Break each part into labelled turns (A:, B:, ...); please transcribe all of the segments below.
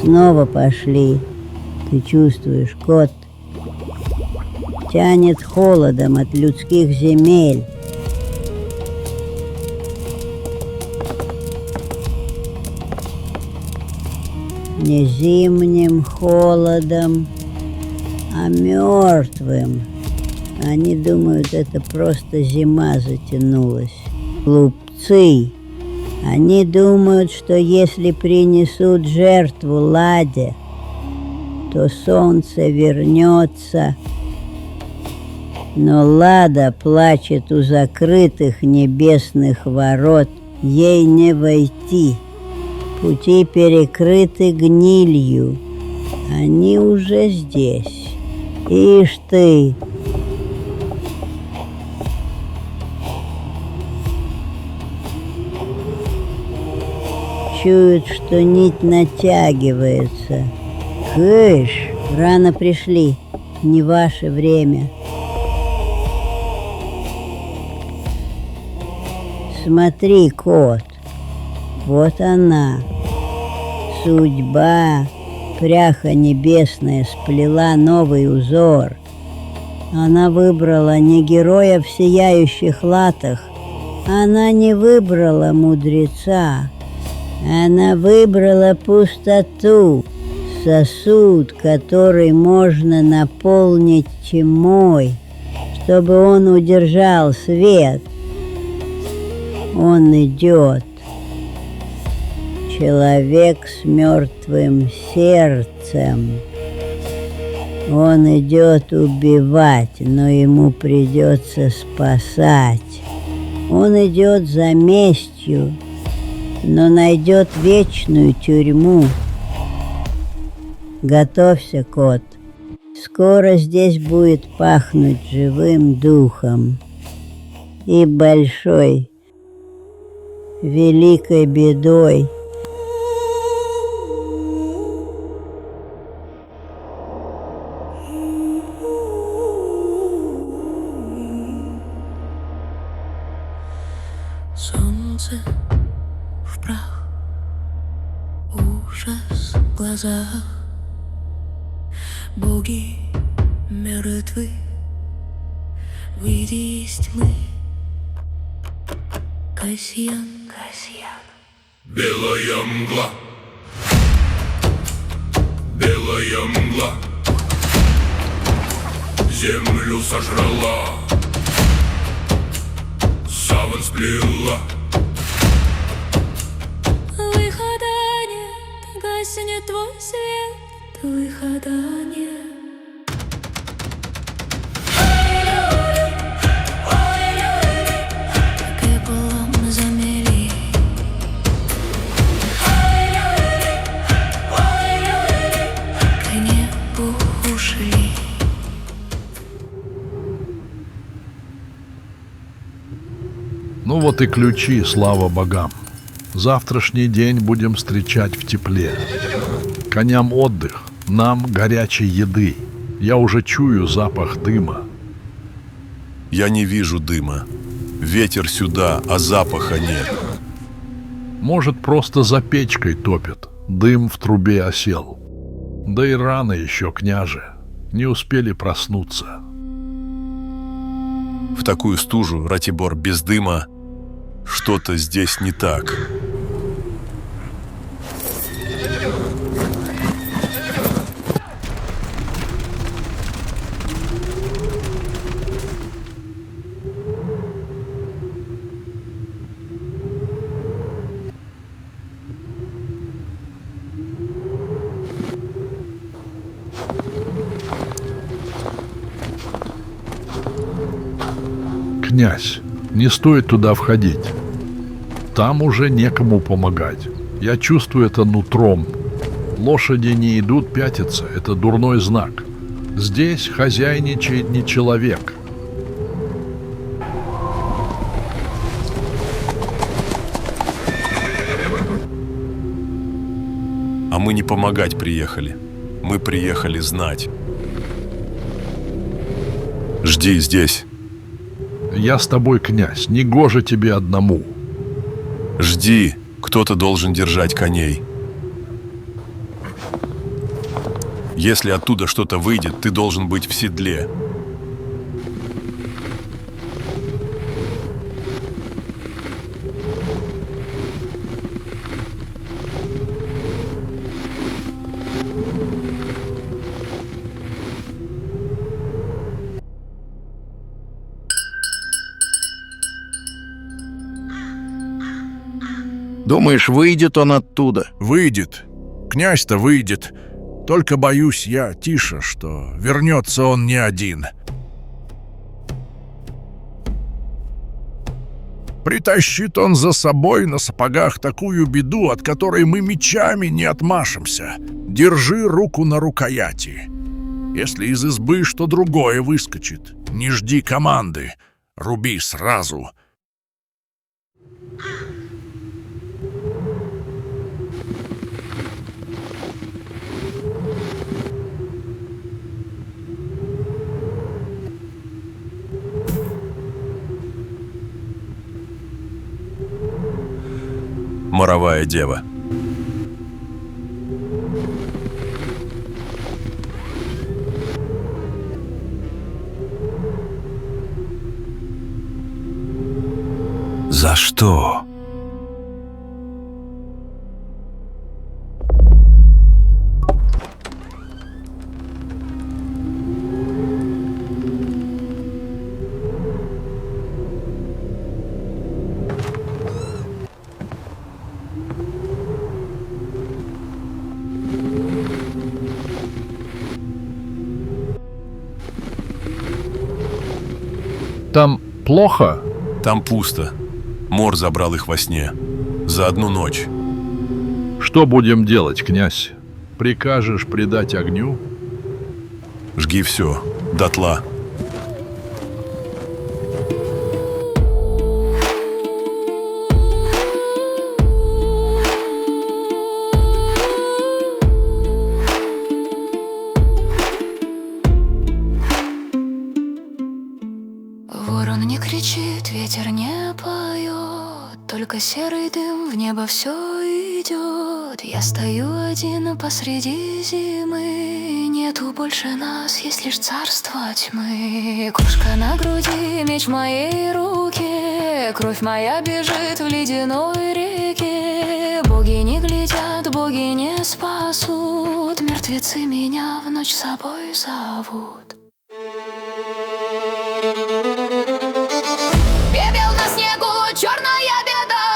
A: снова пошли. Ты чувствуешь, кот? Тянет холодом от людских земель. Не зимним холодом, а мертвым. Они думают, это просто зима затянулась. Глупцы. Они думают, что если принесут жертву Ладе, то солнце вернется. Но Лада плачет у закрытых небесных ворот. Ей не войти. Пути перекрыты гнилью. Они уже здесь. Ишь ты! Чуют, что нить натягивается. Кыш! Рано пришли. Не ваше время. Смотри, кот. Вот она. Судьба. Пряха небесная сплела новый узор. Она выбрала не героя в сияющих латах. Она не выбрала мудреца. Она выбрала пустоту, сосуд, который можно наполнить тьмой, чтобы он удержал свет. Он идет. Человек с мертвым сердцем. Он идет убивать, но ему придется спасать. Он идет за местью, но найдет вечную тюрьму. Готовься, кот. Скоро здесь будет пахнуть живым духом и большой, великой бедой.
B: Солнце в прах, ужас в глазах, боги мертвы, выйди из тьмы. Кассиан,
C: белая мгла, белая мгла, землю сожрала, саван сплела.
B: Выхода нет, гаснет твой свет, выхода нет. Пеплом замели, к небу ушли.
D: Ну вот и ключи, слава богам. Завтрашний день будем встречать в тепле. Коням отдых, нам горячей еды. Я уже чую запах дыма.
E: Я не вижу дыма. Ветер сюда, а запаха нет.
D: Может, просто за печкой топят. Дым в трубе осел. Да и рано еще, княже. Не успели проснуться.
E: В такую стужу, Ратибор, без дыма, что-то здесь не так.
D: Князь, не стоит туда входить. Там уже некому помогать. Я чувствую это нутром. Лошади не идут пятиться, это дурной знак. Здесь хозяйничает не человек.
E: А мы не помогать приехали. Мы приехали знать. Жди здесь.
D: Я с тобой, князь, не гоже тебе одному.
E: Жди, кто-то должен держать коней. Если оттуда что-то выйдет, ты должен быть в седле.
F: Думаешь, выйдет он оттуда?
G: Выйдет. Князь-то выйдет. Только боюсь я, Тиша, что вернется он не один. Притащит он за собой на сапогах такую беду, от которой мы мечами не отмашемся. Держи руку на рукояти. Если из избы что другое выскочит, не жди команды, руби сразу.
E: Моровая дева.
G: За что?
D: Там плохо?
E: Там пусто. Мор забрал их во сне. За одну ночь.
D: Что будем делать, князь? Прикажешь предать огню?
E: Жги все. Дотла.
B: Ворон не кричит, ветер не поет, только серый дым в небо все идет. Я стою один посреди зимы, нету больше нас, есть лишь царство тьмы. Кошка на груди, меч в моей руке, кровь моя бежит в ледяной реке. Боги не глядят, боги не спасут, мертвецы меня в ночь с собой зовут. Пепел на снегу, черная беда,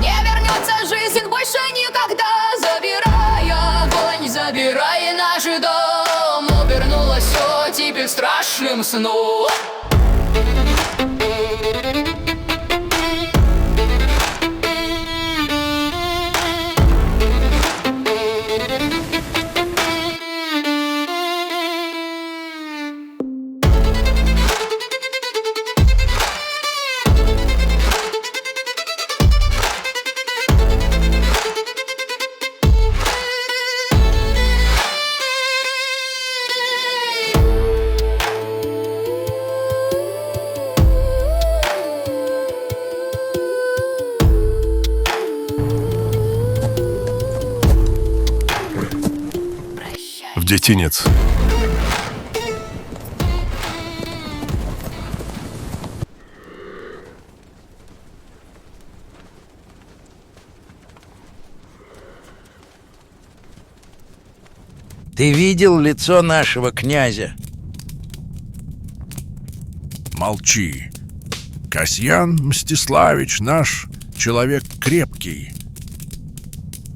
B: не вернется жизнь больше никогда. Забирай огонь, забирай наш дом, обернулось все теперь страшным сном.
E: В детинец.
F: Ты видел лицо нашего князя?
G: Молчи. Касьян Мстиславич наш человек крепкий.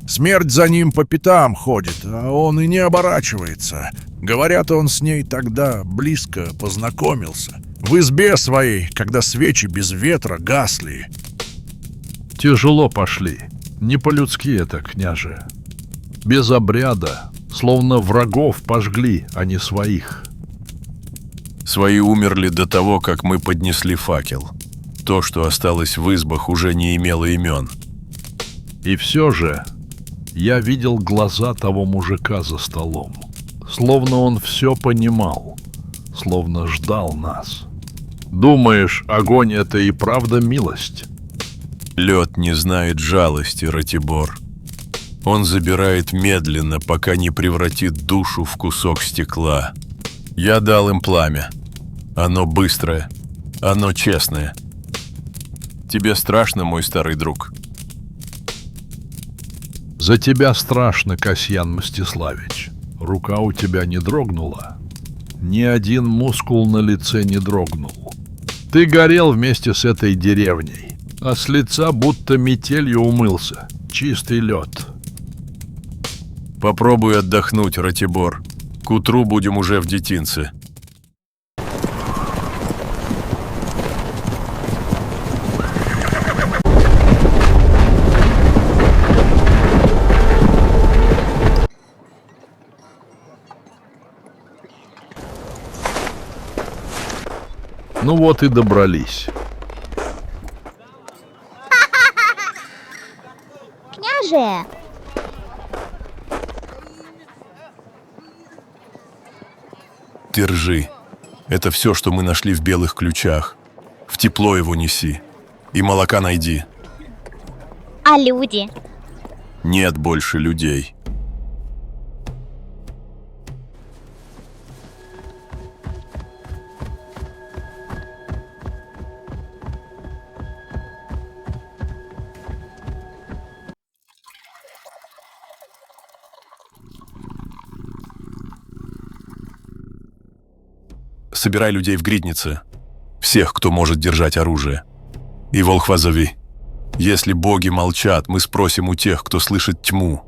G: Смерть за ним по пятам ходит, а он и не оборачивается. Говорят, он с ней тогда близко познакомился. В избе своей, когда свечи без ветра гасли.
D: Тяжело пошли. Не по-людски это, княже. Без обряда, словно врагов пожгли, а не своих.
E: Свои умерли до того, как мы поднесли факел. То, что осталось в избах, уже не имело имен.
D: И все же я видел глаза того мужика за столом. Словно он все понимал, словно ждал нас. Думаешь, огонь — это и правда милость?
E: Лед не знает жалости, Ратибор. Он забирает медленно, пока не превратит душу в кусок стекла. Я дал им пламя. Оно быстрое, оно честное. Тебе страшно, мой старый друг?
D: За тебя страшно, Касьян Мстиславич. Рука у тебя не дрогнула. Ни один мускул на лице не дрогнул. Ты горел вместе с этой деревней, а с лица будто метелью умылся. Чистый лед.
E: Попробуй отдохнуть, Ратибор. К утру будем уже в детинце.
D: Ну вот и добрались.
H: Княже!
E: Держи. Это все, что мы нашли в белых ключах. В тепло его неси. И молока найди.
H: А люди?
E: Нет больше людей. Собирай людей в гриднице. Всех, кто может держать оружие. И волхва зови. Если боги молчат, мы спросим у тех, кто слышит тьму.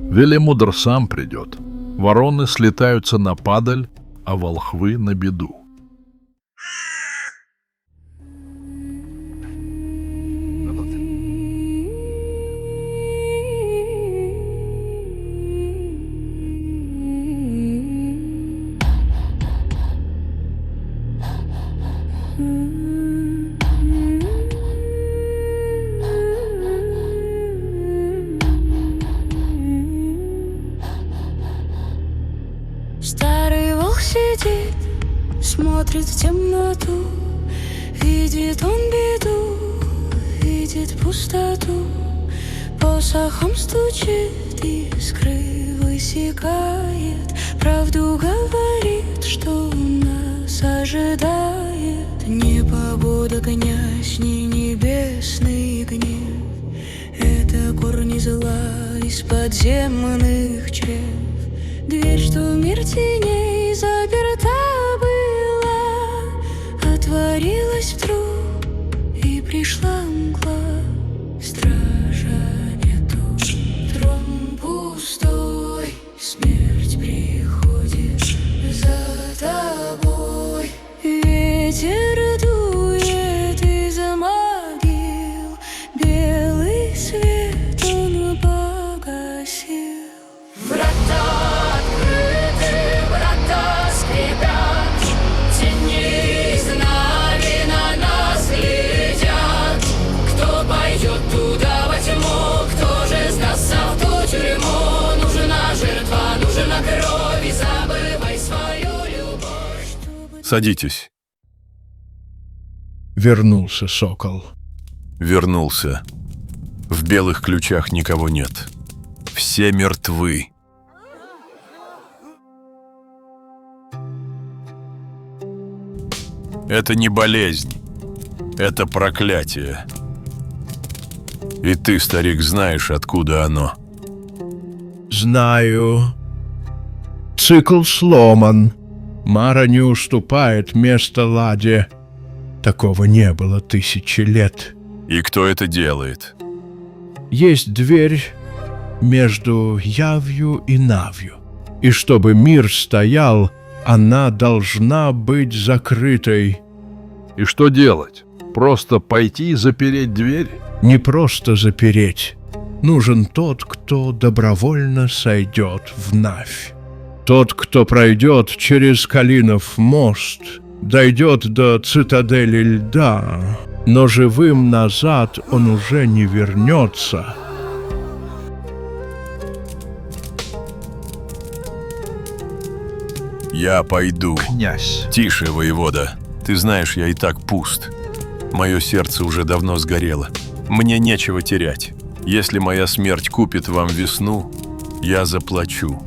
D: Велимудр сам придет. Вороны слетаются на падаль, а волхвы на беду.
B: Старый волк сидит, смотрит в темноту. Видит он беду, видит пустоту. Посохом стучит, искры высекает. Правду говорит, что нас ожидает. Не погода, князь, не небесный гнев. Это корни зла из подземных чрев. Дверь, что в мир теней заперта была, отворилась вдруг, и пришла мгла. Стража нету, трон пустой, смерть приходит за тобой. Ветер дует из могил, белый свет он погасил. Врата открыты, врата скрипят, тени из Нави на нас глядят. Кто пойдет туда во тьму, кто же сдастся в ту тюрьму? Нужна жертва, нужна кровь, и забывай свою любовь.
E: Садитесь.
G: Вернулся сокол.
E: Вернулся. В белых ключах никого нет. Все мертвы. Это не болезнь. Это проклятие. И ты, старик, знаешь, откуда оно.
G: Знаю. Цикл сломан. Мара не уступает место Ладе. Такого не было 1000 лет.
E: И кто это делает?
G: Есть дверь между явью и навью. И чтобы мир стоял, она должна быть закрытой.
D: И что делать? Просто пойти и запереть дверь?
G: Не просто запереть. Нужен тот, кто добровольно сойдет в Навь. Тот, кто пройдет через Калинов мост, дойдет до цитадели льда, но живым назад он уже не вернется.
E: Я пойду.
D: Князь.
E: Тише, воевода. Ты знаешь, я и так пуст. Мое сердце уже давно сгорело. Мне нечего терять. Если моя смерть купит вам весну, я заплачу.